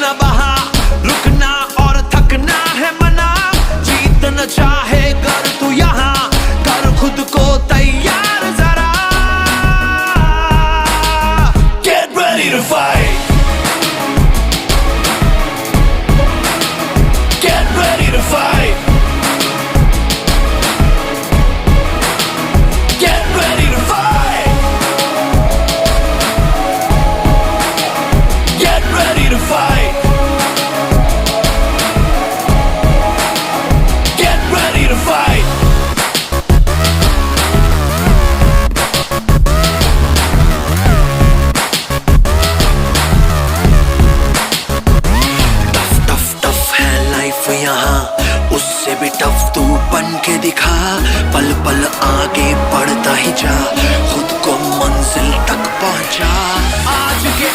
न बहा, रुकना और थकना है मना, जीत न चाहे कर तू यहाँ, कर खुद को तैयार जरा। Get ready to fight, get ready to fight, get ready to fight, get ready to fight, get ready to fight. Tough tough है लाइफ यहाँ, उससे भी टफ तू बन के दिखा, पल पल आगे बढ़ता ही जा, खुद को मंजिल तक पहुंचा। आज के